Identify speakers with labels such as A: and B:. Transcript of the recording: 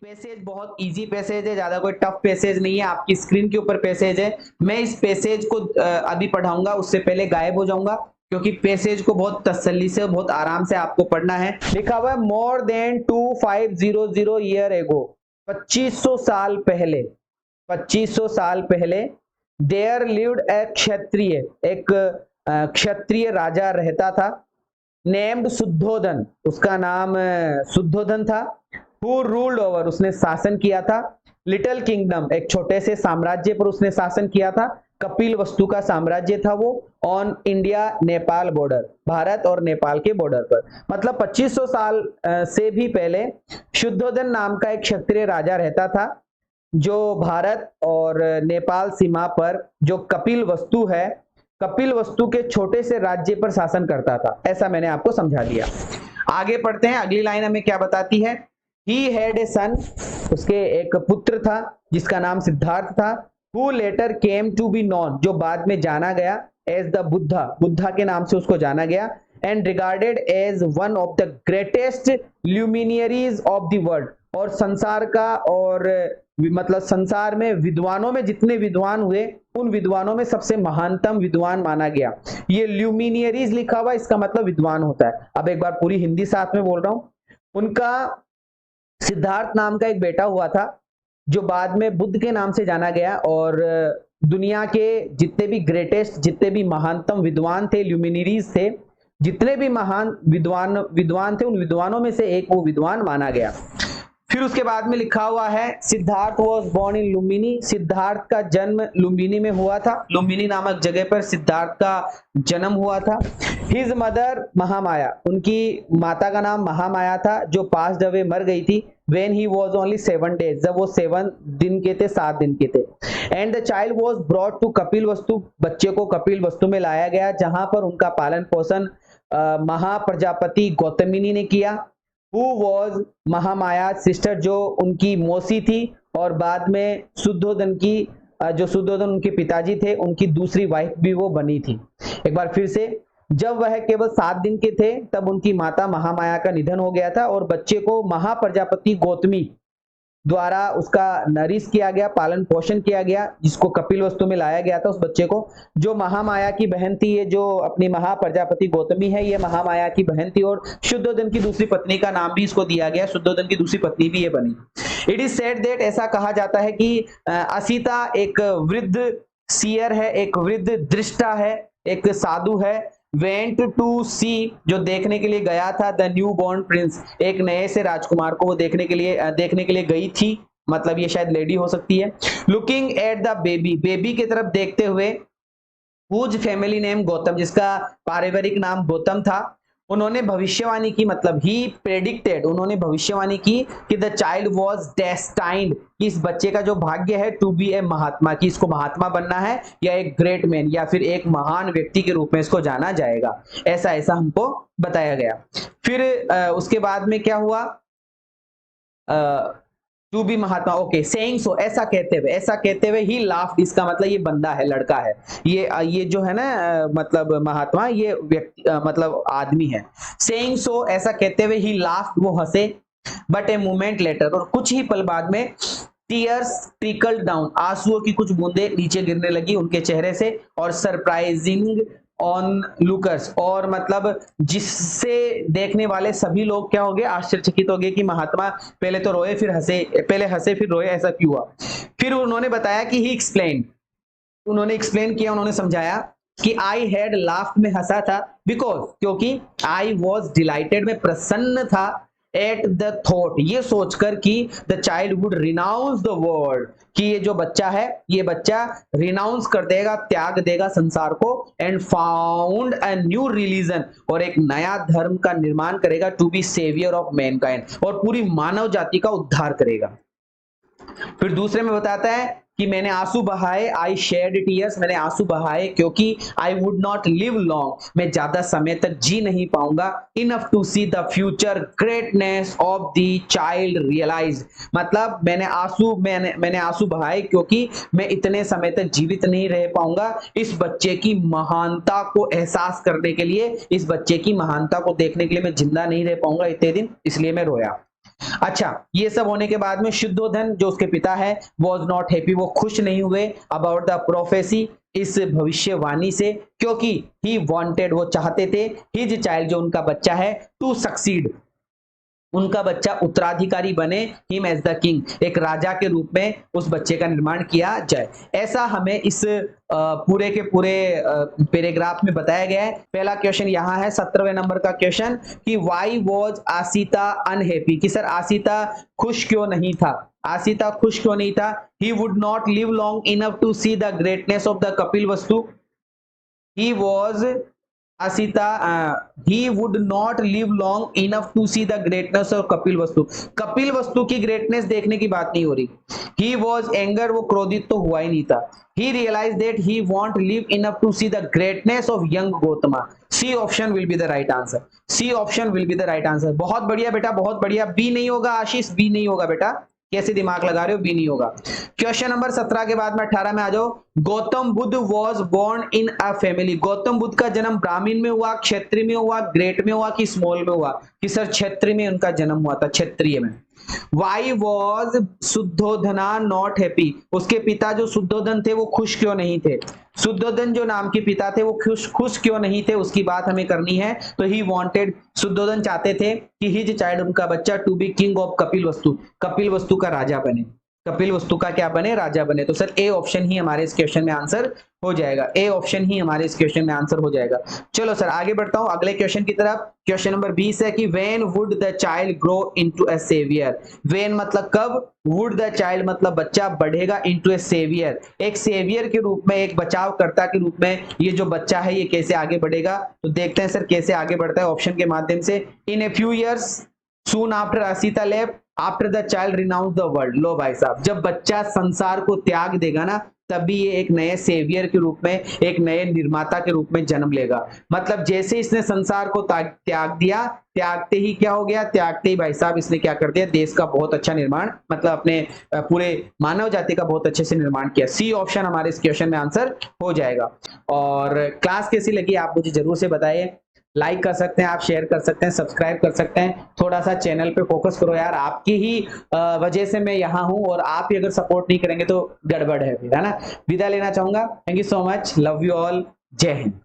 A: Passage बहुत easy passage है, ज्यादा कोई टफ पैसेज नहीं है, आपकी स्क्रीन के ऊपर पैसेज है। मैं इस पैसेज को अभी पढ़ाऊंगा, उससे पहले गायब हो जाऊंगा, क्योंकि पैसेज को बहुत तसल्ली से बहुत आराम से आपको पढ़ना है। लिखा हुआ है मोर देन 2500 ईयर एगो, 2500 साल पहले, 2500 साल पहले देयर लिव्ड ए क्षत्रिय, एक क्षत्रिय राजा रहता था, नेम्ड शुद्धोधन, उसका नाम शुद्धोधन था। हु रूल्ड ओवर, उसने शासन किया था। लिटिल किंगडम, एक छोटे से साम्राज्य पर उसने शासन किया था। कपिल वस्तु का साम्राज्य था वो, on India Nepal border, Bharat और नेपाल के बॉर्डर पर। मतलब 2500 साल से भी पहले शुद्धोधन नाम का एक क्षत्रिय राजा रहता था, जो भारत और नेपाल सीमा पर जो कपिल वस्तु है, कपिल वस्तु के छोटे से राज्य पर शासन करता था। ऐसा मैंने आपको समझा दिया। आगे पढ़ते हैं, अगली लाइन हमें क्या बताती है। ही हैड ए सन, उसके एक पुत्र था जिसका नाम सिद्धार्थ था। Who later came to be known, जो बाद में जाना गया एज द बुद्धा, बुद्धा के नाम से उसको जाना गया। And regarded as one of the greatest luminaries of the world, और संसार का, और मतलब संसार में विद्वानों में जितने विद्वान हुए उन विद्वानों में सबसे महानतम विद्वान माना गया। ये ल्यूमिनियरीज लिखा हुआ, इसका मतलब विद्वान होता है। अब एक बार पूरी हिंदी साथ में बोल रहा हूं। उनका सिद्धार्थ नाम का एक बेटा हुआ था, जो बाद में बुद्ध के नाम से जाना गया, और दुनिया के जितने भी ग्रेटेस्ट, जितने भी महानतम विद्वान थे, ल्यूमिनरीज थे, जितने भी महान विद्वान थे, उन विद्वानों में से एक वो विद्वान माना गया। फिर उसके बाद में लिखा हुआ है Siddhartha was born in Lumbini, Siddhartha का जन्म लुम्बिनी में हुआ था। लुम्बिनी नामक जगह पर सिद्धार्थ का जन्म हुआ था। हिज मदर महामाया, उनकी माता का नाम महामाया था, जो पास्ट अवे मर गई थी। When he was only 7 days, जब वो 7 दिन के थे, 7 दिन के थे। And the child was brought to Kapilavastu, बच्चे को कपिल वस्तु में लाया गया, जहां पर उनका पालन पोषण महाप्रजापति गौतमिनी ने किया। Who was महामाया सिस्टर, जो उनकी मौसी थी, और बाद में शुद्धोधन की, जो शुद्धोधन उनके पिताजी थे, उनकी दूसरी वाइफ भी वो बनी थी। एक बार फिर से, जब वह केवल 7 दिन के थे तब उनकी माता महामाया का निधन हो गया था, और बच्चे को महाप्रजापति गौतमी द्वारा उसका नरिश किया गया, पालन पोषण किया गया, जिसको कपिल वस्तु में लाया गया था। उस बच्चे को, जो महामाया की बहन थी, ये जो अपनी महाप्रजापति गौतमी है, ये महामाया की बहन थी, और शुद्धोधन की दूसरी पत्नी का नाम भी इसको दिया गया, शुद्धोधन की दूसरी पत्नी भी ये बनी। इट इज सेड दैट, ऐसा कहा जाता है कि असीता एक वृद्ध सीयर है, एक वृद्ध दृष्टा है, एक साधु है। वेंट टू सी, जो देखने के लिए गया था, द न्यू बॉर्न प्रिंस, एक नए से राजकुमार को वो देखने के लिए गई थी, मतलब ये शायद लेडी हो सकती है। Looking at the baby, baby की तरफ देखते हुए। हुज फैमिली नेम गौतम, जिसका पारिवारिक नाम गौतम था। उन्होंने भविष्यवाणी की, मतलब ही प्रेडिक्टेड, उन्होंने भविष्यवाणी की कि द चाइल्ड वाज डेस्टाइंड, कि इस बच्चे का जो भाग्य है, टू बी ए महात्मा, कि इसको महात्मा बनना है, या एक ग्रेट मैन, या फिर एक महान व्यक्ति के रूप में इसको जाना जाएगा। ऐसा ऐसा हमको बताया गया। फिर उसके बाद में क्या हुआ, to be Mahatma, okay, saying so, ऐसा कहते हुए ही लाफ्ड, इसका मतलब ये बंदा है, लड़का है, ये जो है ना, मतलब महात्मा, ये व्यक्ति, मतलब आदमी है। सेइंग सो, ऐसा कहते हुए ही लाफ्ड, वो हंसे। बट ए मोमेंट लेटर, और कुछ ही पल बाद में, टीयर्स ट्रिकल्ड डाउन, आंसुओं की कुछ बूंदे नीचे गिरने लगी उनके चेहरे से। और सरप्राइजिंग ऑन लुकर्स, और मतलब जिससे देखने वाले सभी लोग क्या हो गए, आश्चर्यचकित हो गए कि महात्मा पहले तो रोए फिर हंसे, पहले हंसे फिर रोए, ऐसा क्यों हुआ। फिर उन्होंने बताया कि ही एक्सप्लेन, उन्होंने एक्सप्लेन किया, उन्होंने समझाया कि आई हैड लाफ्ड, में हंसा था, बिकॉज, क्योंकि आई वॉज डिलाइटेड, में प्रसन्न था, एट द थॉट, ये सोचकर कि the child would renounce the world, कि ये जो बच्चा है, ये बच्चा रिनाउंस कर देगा, त्याग देगा संसार को, and found a new religion, और एक नया धर्म का निर्माण करेगा, to be saviour of mankind, और पूरी मानव जाति का उद्धार करेगा। फिर दूसरे में बताता है कि मैंने आंसू बहाए, आई शेड टीयर्स, मैंने आंसू बहाए क्योंकि I would not live long, मैं ज्यादा समय तक जी नहीं पाऊंगा, enough to see the future greatness of the child realise, मतलब मैंने आंसू बहाए क्योंकि मैं इतने समय तक जीवित नहीं रह पाऊंगा, इस बच्चे की महानता को एहसास करने के लिए, इस बच्चे की महानता को देखने के लिए मैं जिंदा नहीं रह पाऊंगा इतने दिन, इसलिए मैं रोया। अच्छा, ये सब होने के बाद में शुद्धोधन जो उसके पिता है वॉज नॉट हैप्पी, वो खुश नहीं हुए अबाउट द प्रोफेसी, इस भविष्यवाणी से, क्योंकि ही वांटेड, वो चाहते थे, हिज चाइल्ड, जो उनका बच्चा है, टू सक्सीड, उनका बच्चा उत्तराधिकारी बने, हिम एज द किंग, एक राजा के रूप में उस बच्चे का निर्माण किया जाए। ऐसा हमें इस पूरे के पूरे पैराग्राफ में बताया गया है। पहला क्वेश्चन यहाँ है 17वें नंबर का क्वेश्चन कि व्हाई वॉज आसिता अनहैप्पी, कि सर आसिता खुश क्यों नहीं था, आसिता खुश क्यों नहीं था। He would not live long enough to see the greatness of the Kapilavastu, he was Asita, he would not live long enough to see the greatness of Kapil वस्तु, कपिल वस्तु की ग्रेटनेस देखने की बात नहीं हो रही। He was anger, वो क्रोधित तो हुआ ही नहीं था। He realized that he won't live enough to see the greatness of young Gotama. C option will be the right answer. C option will be the right answer. बहुत बढ़िया बेटा, बहुत बढ़िया। B नहीं होगा आशीष, B नहीं होगा बेटा, कैसे दिमाग लगा रहे हो, बी नहीं होगा। क्वेश्चन नंबर 17 के बाद में 18 में आ जाओ। Gautam Buddha was born in a family, Gautam Buddha का जन्म ब्राह्मण में हुआ, क्षेत्रीय में हुआ, ग्रेट में हुआ कि स्मॉल में हुआ, कि सर क्षेत्रीय में उनका जन्म हुआ था, क्षेत्रीय में। वाई वॉज शुद्धोधना नॉट हैप्पी, उसके पिता जो शुद्धोधन थे वो खुश क्यों नहीं थे, शुद्धोधन जो नाम के पिता थे वो खुश क्यों नहीं थे, उसकी बात हमें करनी है। तो ही वांटेड, शुद्धोधन चाहते थे कि हिज चाइल्ड, उनका बच्चा, to be king of Kapilavastu, Kapil वस्तु का राजा बने, कपिल वस्तु का क्या बने, राजा बने। तो सर ए ऑप्शन ही हमारे इस क्वेश्चन में आंसर हो जाएगा, ए ऑप्शन ही हमारे इस क्वेश्चन में आंसर हो जाएगा। चलो सर आगे बढ़ता हूं अगले क्वेश्चन की तरफ। क्वेश्चन नंबर 20 है कि when would the child grow into a saviour, when मतलब कब, वुड द चाइल्ड मतलब बच्चा बढ़ेगा, इनटू अ सेवियर, एक सेवियर के रूप में, एक बचावकर्ता के रूप में ये जो बच्चा है ये कैसे आगे बढ़ेगा। तो देखते हैं सर कैसे आगे बढ़ता है ऑप्शन के माध्यम से। In a few years, soon after Asita left, after the child renounce the world. लो भाई साहब, जब बच्चा संसार को त्याग देगा ना तभी ये एक नए सेवियर के रूप में, एक नए निर्माता के रूप में जन्म लेगा। मतलब जैसे इसने संसार को त्याग दिया, त्यागते ही क्या हो गया, त्यागते ही भाई साहब इसने क्या कर दिया, देश का बहुत अच्छा निर्माण, मतलब अपने पूरे मानव जाति का बहुत अच्छे से निर्माण किया। सी ऑप्शन हमारे इस क्वेश्चन में आंसर हो जाएगा। और क्लास कैसी लगी आप मुझे जरूर से बताइए, लाइक कर सकते हैं आप, शेयर कर सकते हैं, सब्सक्राइब कर सकते हैं। थोड़ा सा चैनल पे फोकस करो यार, आपकी ही वजह से मैं यहाँ हूँ और आप ही अगर सपोर्ट नहीं करेंगे तो गड़बड़ है फिर, है ना। विदा लेना चाहूंगा, thank you so much, love you all, जय हिंद।